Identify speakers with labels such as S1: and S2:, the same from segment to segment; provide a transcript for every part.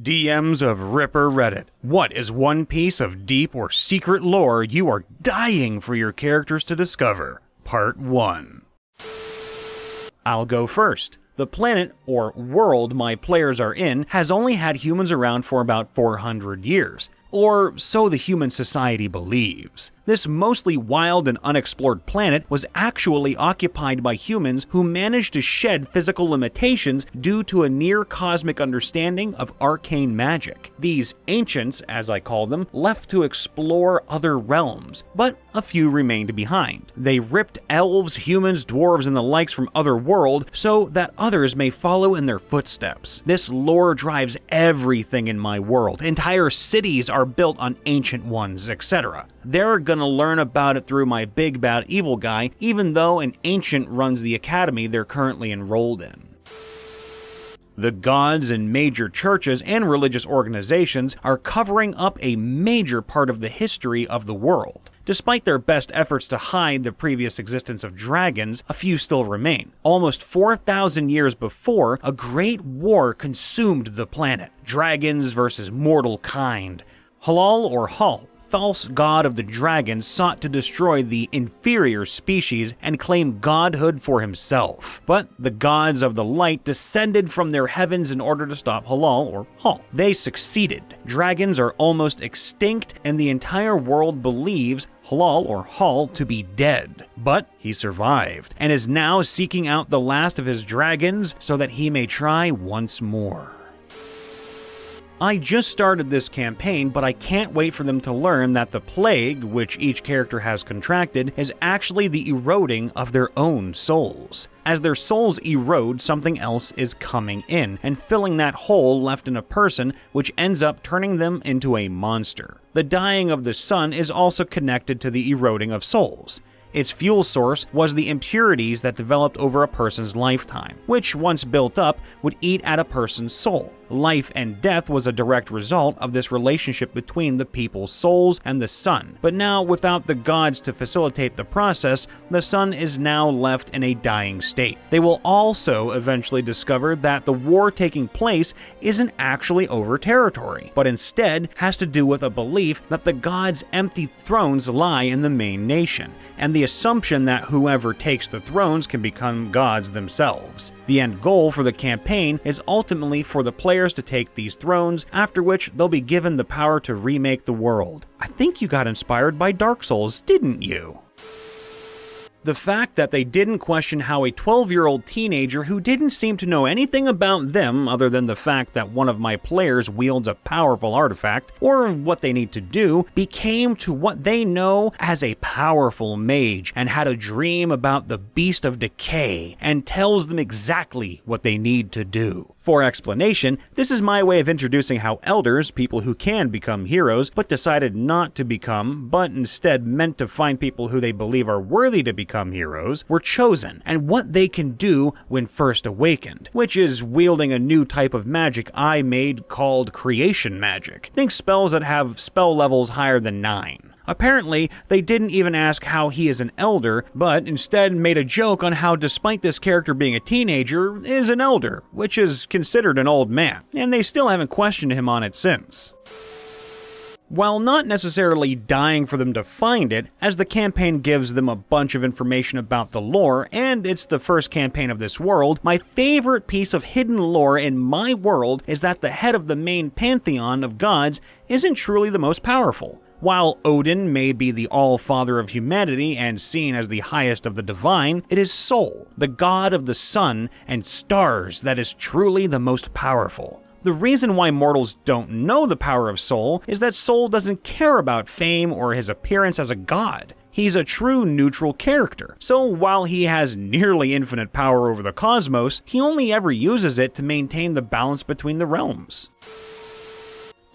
S1: DMs of Ripper Reddit. What is one piece of deep or secret lore you are dying for your characters to discover? Part 1. I'll go first. The planet, or world, my players are in has only had humans around for about 400 years. Or so the human society believes. This mostly wild and unexplored planet was actually occupied by humans who managed to shed physical limitations due to a near-cosmic understanding of arcane magic. These ancients, as I call them, left to explore other realms, but a few remained behind. They ripped elves, humans, dwarves, and the likes from other world so that others may follow in their footsteps. This lore drives everything in my world. Entire cities are built on ancient ones, etc. They're gonna learn about it through my big bad evil guy, even though an ancient runs the academy they're currently enrolled in. The gods and major churches and religious organizations are covering up a major part of the history of the world. Despite their best efforts to hide the previous existence of dragons, a few still remain. Almost 4,000 years before, a great war consumed the planet. Dragons versus mortal kind. Halal or Hal, false god of the dragons, sought to destroy the inferior species and claim godhood for himself. But the gods of the light descended from their heavens in order to stop Halal or Hal. They succeeded. Dragons are almost extinct and the entire world believes Halal or Hal to be dead. But he survived and is now seeking out the last of his dragons so that he may try once more. I just started this campaign, but I can't wait for them to learn that the plague, which each character has contracted, is actually the eroding of their own souls. As their souls erode, something else is coming in and filling that hole left in a person, which ends up turning them into a monster. The dying of the sun is also connected to the eroding of souls. Its fuel source was the impurities that developed over a person's lifetime, which once built up would eat at a person's soul. Life and death was a direct result of this relationship between the people's souls and the sun. But now, without the gods to facilitate the process, the sun is now left in a dying state. They will also eventually discover that the war taking place isn't actually over territory, but instead has to do with a belief that the gods' empty thrones lie in the main nation, and the assumption that whoever takes the thrones can become gods themselves. The end goal for the campaign is ultimately for the players to take these thrones, after which they'll be given the power to remake the world. I think you got inspired by Dark Souls, didn't you? The fact that they didn't question how a 12-year-old teenager who didn't seem to know anything about them other than the fact that one of my players wields a powerful artifact, or what they need to do, became to what they know as a powerful mage and had a dream about the Beast of Decay and tells them exactly what they need to do. For explanation, this is my way of introducing how elders, people who can become heroes but decided not to become, but instead meant to find people who they believe are worthy to become heroes, were chosen, and what they can do when first awakened, which is wielding a new type of magic I made called creation magic. Think spells that have spell levels higher than 9. Apparently, they didn't even ask how he is an elder, but instead made a joke on how despite this character being a teenager, is an elder, which is considered an old man, and they still haven't questioned him on it since. While not necessarily dying for them to find it, as the campaign gives them a bunch of information about the lore, and it's the first campaign of this world, my favorite piece of hidden lore in my world is that the head of the main pantheon of gods isn't truly the most powerful. While Odin may be the all-father of humanity and seen as the highest of the divine, it is Sol, the god of the sun and stars, that is truly the most powerful. The reason why mortals don't know the power of Sol is that Sol doesn't care about fame or his appearance as a god. He's a true neutral character, so while he has nearly infinite power over the cosmos, he only ever uses it to maintain the balance between the realms.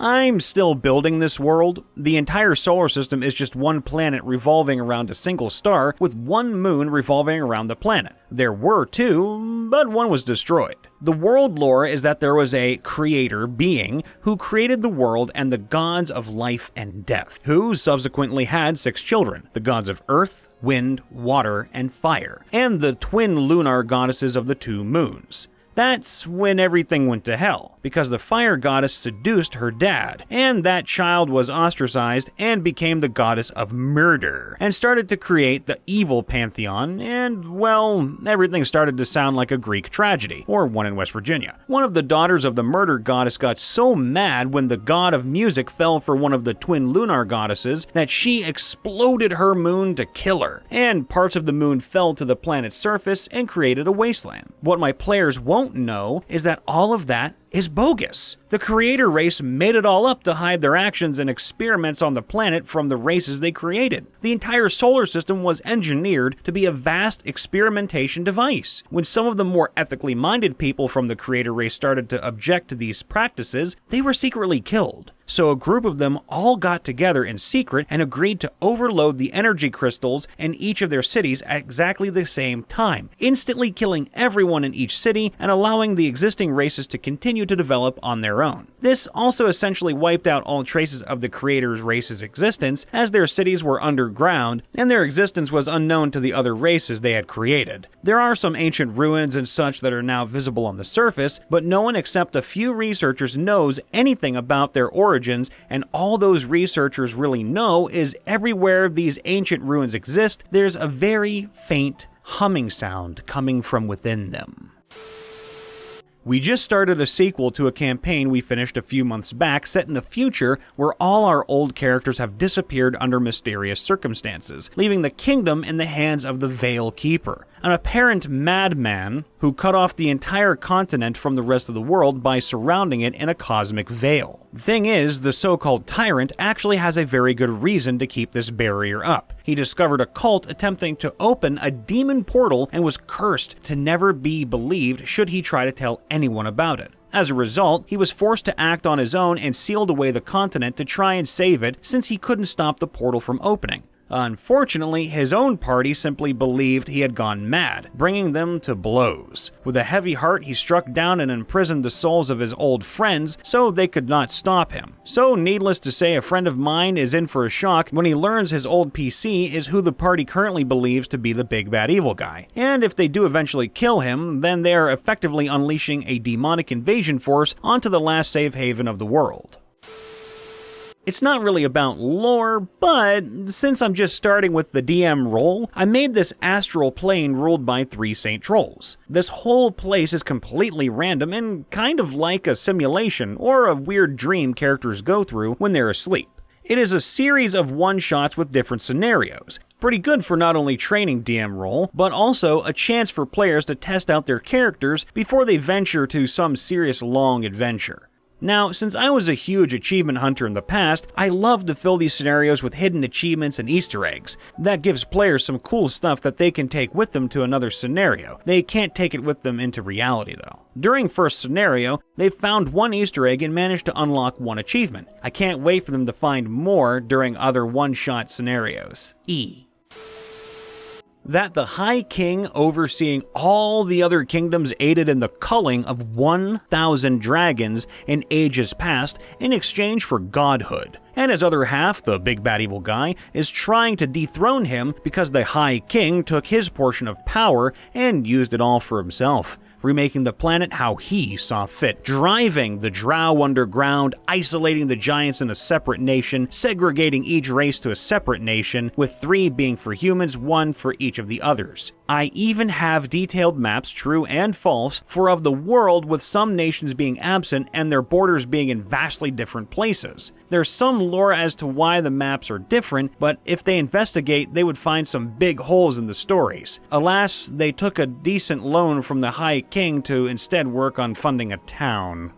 S1: I'm still building this world. The entire solar system is just one planet revolving around a single star, with one moon revolving around the planet. There were two, but one was destroyed. The world lore is that there was a creator being who created the world and the gods of life and death, who subsequently had 6 children, the gods of earth, wind, water, and fire, and the twin lunar goddesses of the 2 moons. That's when everything went to hell. because the fire goddess seduced her dad, and that child was ostracized and became the goddess of murder, and started to create the evil pantheon, and, well, everything started to sound like a Greek tragedy, or one in West Virginia. One of the daughters of the murder goddess got so mad when the god of music fell for one of the twin lunar goddesses that she exploded her moon to kill her, and parts of the moon fell to the planet's surface and created a wasteland. What my players won't know is that all of that is bogus. The creator race made it all up to hide their actions and experiments on the planet from the races they created. The entire solar system was engineered to be a vast experimentation device. When some of the more ethically minded people from the creator race started to object to these practices, they were secretly killed. So a group of them all got together in secret and agreed to overload the energy crystals in each of their cities at exactly the same time, instantly killing everyone in each city and allowing the existing races to continue to develop on their own. This also essentially wiped out all traces of the creator's race's existence, as their cities were underground and their existence was unknown to the other races they had created. There are some ancient ruins and such that are now visible on the surface, but no one except a few researchers knows anything about their origins, and all those researchers really know is everywhere these ancient ruins exist, there's a very faint humming sound coming from within them. We just started a sequel to a campaign we finished a few months back set in a future where all our old characters have disappeared under mysterious circumstances, leaving the kingdom in the hands of the Veil Keeper, an apparent madman who cut off the entire continent from the rest of the world by surrounding it in a cosmic veil. The thing is, the so-called tyrant actually has a very good reason to keep this barrier up. He discovered a cult attempting to open a demon portal and was cursed to never be believed should he try to tell anyone about it. As a result, he was forced to act on his own and sealed away the continent to try and save it, since he couldn't stop the portal from opening. Unfortunately, his own party simply believed he had gone mad, bringing them to blows. With a heavy heart, he struck down and imprisoned the souls of his old friends so they could not stop him. So, needless to say, a friend of mine is in for a shock when he learns his old PC is who the party currently believes to be the big bad evil guy. And if they do eventually kill him, then they are effectively unleashing a demonic invasion force onto the last safe haven of the world. It's not really about lore, but since I'm just starting with the DM role, I made this astral plane ruled by 3 Saint Trolls. This whole place is completely random and kind of like a simulation or a weird dream characters go through when they're asleep. It is a series of one-shots with different scenarios. Pretty good for not only training DM role, but also a chance for players to test out their characters before they venture to some serious long adventure. Now, since I was a huge achievement hunter in the past, I love to fill these scenarios with hidden achievements and Easter eggs. That gives players some cool stuff that they can take with them to another scenario. They can't take it with them into reality though. During first scenario, they found 1 Easter egg and managed to unlock 1 achievement. I can't wait for them to find more during other one-shot scenarios. That the High King overseeing all the other kingdoms aided in the culling of 1,000 dragons in ages past in exchange for godhood. And his other half, the big bad evil guy, is trying to dethrone him because the High King took his portion of power and used it all for himself, remaking the planet how he saw fit, driving the drow underground, isolating the giants in a separate nation, segregating each race to a separate nation, with 3 being for humans, 1 for each of the others. I even have detailed maps, true and false, for of the world, with some nations being absent and their borders being in vastly different places. There's some lore as to why the maps are different, but if they investigate, they would find some big holes in the stories. Alas, they took a decent loan from the High King to instead work on funding a town.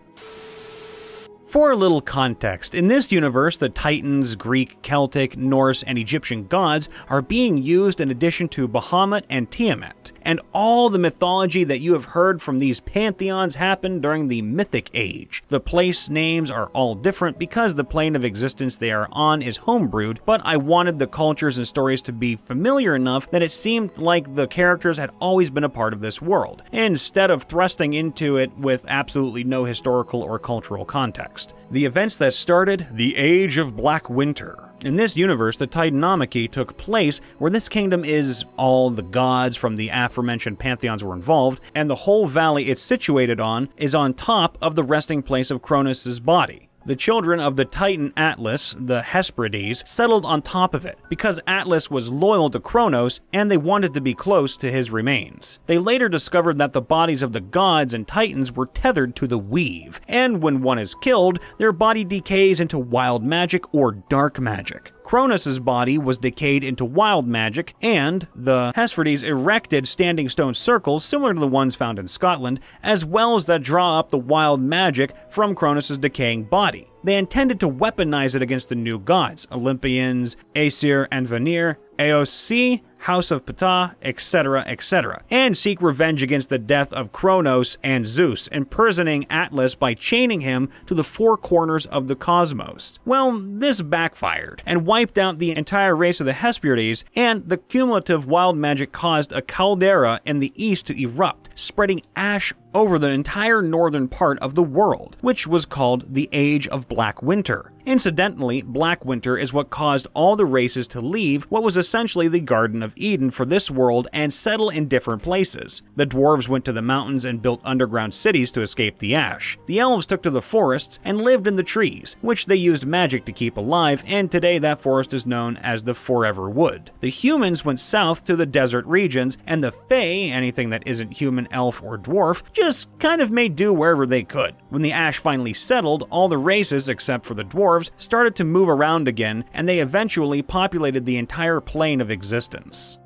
S1: For a little context, in this universe, the Titans, Greek, Celtic, Norse, and Egyptian gods are being used in addition to Bahamut and Tiamat, and all the mythology that you have heard from these pantheons happened during the Mythic Age. The place names are all different because the plane of existence they are on is homebrewed, but I wanted the cultures and stories to be familiar enough that it seemed like the characters had always been a part of this world, instead of thrusting into it with absolutely no historical or cultural context. The events that started the Age of Black Winter In this universe, the Titanomachy took place where this kingdom is all the gods from the aforementioned pantheons were involved, and the whole valley it's situated on is on top of the resting place of Cronus' body. The children of the Titan Atlas, the Hesperides, settled on top of it because Atlas was loyal to Kronos and they wanted to be close to his remains. They later discovered that the bodies of the gods and titans were tethered to the weave, and when one is killed, their body decays into wild magic or dark magic. Kronos' body was decayed into wild magic, and the Hesperides erected standing stone circles similar to the ones found in Scotland, as well as that draw up the wild magic from Kronos' decaying body. They intended to weaponize it against the new gods, Olympians, Aesir and Vanir, Aoc, House of Ptah, etc., etc., and seek revenge against the death of Kronos and Zeus, imprisoning Atlas by chaining him to the four corners of the cosmos. Well, this backfired and wiped out the entire race of the Hesperides, and the cumulative wild magic caused a caldera in the east to erupt, spreading ash over the entire northern part of the world, which was called the Age of Black Winter. Incidentally, Black Winter is what caused all the races to leave what was essentially the Garden of Eden for this world and settle in different places. The dwarves went to the mountains and built underground cities to escape the ash. The elves took to the forests and lived in the trees, which they used magic to keep alive, and today that forest is known as the Forever Wood. The humans went south to the desert regions, and the Fae, anything that isn't human, elf, or dwarf, just kind of made do wherever they could. When the ash finally settled, all the races, except for the dwarves, started to move around again, and they eventually populated the entire plane of existence.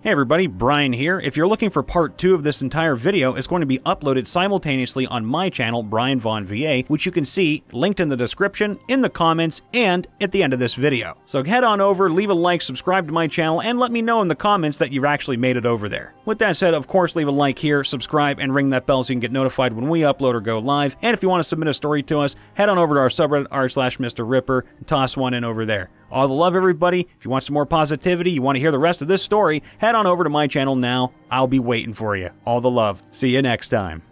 S1: Hey everybody, Brian here. If you're looking for part 2 of this entire video, it's going to be uploaded simultaneously on my channel, Brian Vaughn VA, which you can see linked in the description, in the comments, and at the end of this video. So head on over, leave a like, subscribe to my channel, and let me know in the comments that you've actually made it over there. With that said, of course, leave a like here, subscribe, and ring that bell so you can get notified when we upload or go live. And if you want to submit a story to us, head on over to our subreddit r/MrRipper and toss one in over there. All the love, everybody. If you want some more positivity, you want to hear the rest of this story, head on over to my channel now. I'll be waiting for you. All the love. See you next time.